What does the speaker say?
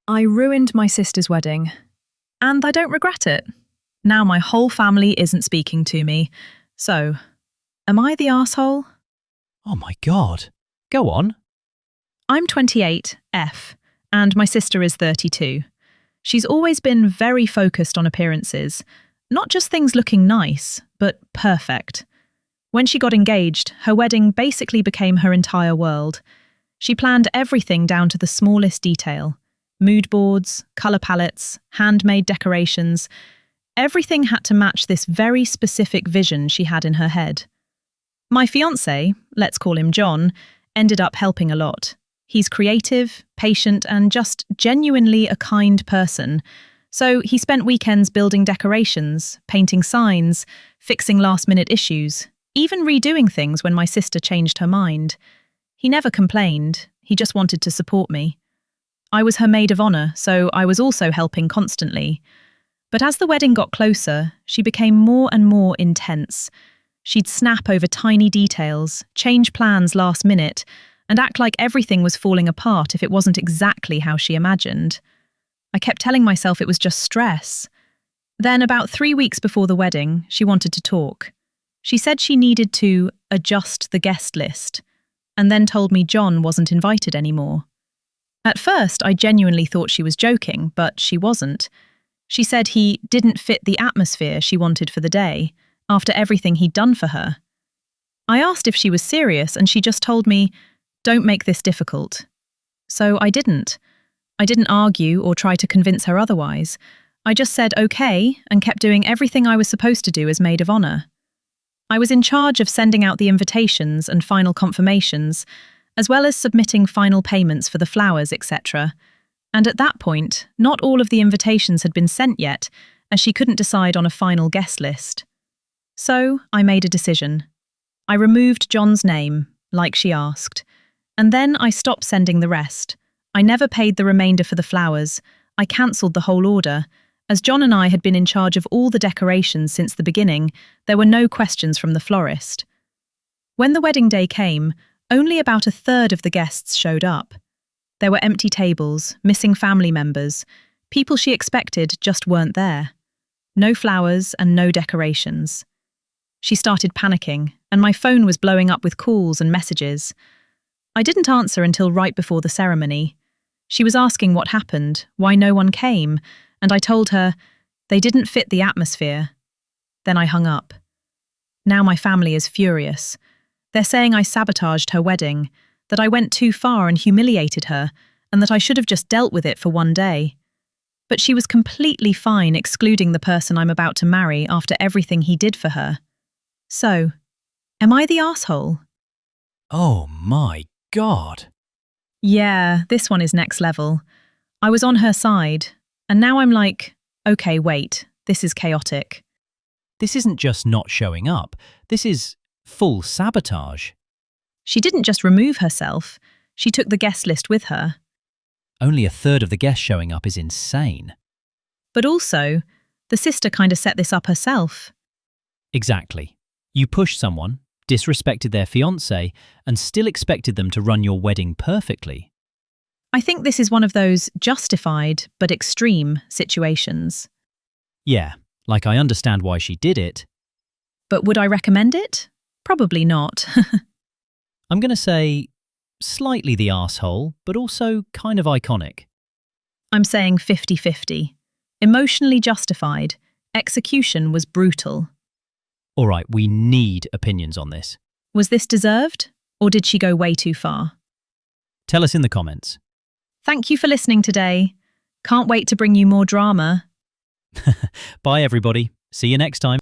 I ruined my sister's wedding, and I don't regret it. Now my whole family isn't speaking to me. So, am I the arsehole? Oh my God. Go on. I'm 28, F, and my sister is 32. She's always been very focused on appearances, not just things looking nice, but perfect. When she got engaged, her wedding basically became her entire world. She planned everything down to the smallest detail. Mood boards, colour palettes, handmade decorations. Everything had to match this very specific vision she had in her head. My fiancé, let's call him John, ended up helping a lot. He's creative, patient, and just genuinely a kind person. So he spent weekends building decorations, painting signs, fixing last-minute issues, even redoing things when my sister changed her mind. He never complained, he just wanted to support me. I was her maid of honour, so I was also helping constantly. But as the wedding got closer, she became more and more intense. She'd snap over tiny details, change plans last minute, and act like everything was falling apart if it wasn't exactly how she imagined. I kept telling myself it was just stress. Then, about 3 weeks before the wedding, she wanted to talk. She said she needed to adjust the guest list, and then told me John wasn't invited anymore. At first, I genuinely thought she was joking, but she wasn't. She said he didn't fit the atmosphere she wanted for the day, after everything he'd done for her. I asked if she was serious, and she just told me, "Don't make this difficult." So I didn't. I didn't argue or try to convince her otherwise. I just said okay and kept doing everything I was supposed to do as maid of honour. I was in charge of sending out the invitations and final confirmations, as well as submitting final payments for the flowers, etc. And at that point, not all of the invitations had been sent yet, as she couldn't decide on a final guest list. So I made a decision. I removed John's name, like she asked, and then I stopped sending the rest. I never paid the remainder for the flowers. I cancelled the whole order. As John and I had been in charge of all the decorations since the beginning, there were no questions from the florist. When the wedding day came, only about a third of the guests showed up. There were empty tables, missing family members. People she expected just weren't there. No flowers and no decorations. She started panicking, and my phone was blowing up with calls and messages. I didn't answer until right before the ceremony. She was asking what happened, why no one came, and I told her they didn't fit the atmosphere. Then I hung up. Now my family is furious. They're saying I sabotaged her wedding, that I went too far and humiliated her, and that I should have just dealt with it for one day. But she was completely fine excluding the person I'm about to marry after everything he did for her. So, am I the arsehole? Oh my God. Yeah, this one is next level. I was on her side, and now I'm like, okay, wait, this is chaotic. This isn't just not showing up. This is full sabotage. She didn't just remove herself, she took the guest list with her. Only a third of the guests showing up is insane. But also, the sister kind of set this up herself. Exactly. You pushed someone, disrespected their fiancé, and still expected them to run your wedding perfectly. I think this is one of those justified but extreme situations. Yeah, like I understand why she did it. But would I recommend it? Probably not. I'm going to say slightly the arsehole, but also kind of iconic. I'm saying 50-50. Emotionally justified. Execution was brutal. All right, we need opinions on this. Was this deserved, or did she go way too far? Tell us in the comments. Thank you for listening today. Can't wait to bring you more drama. Bye, everybody. See you next time.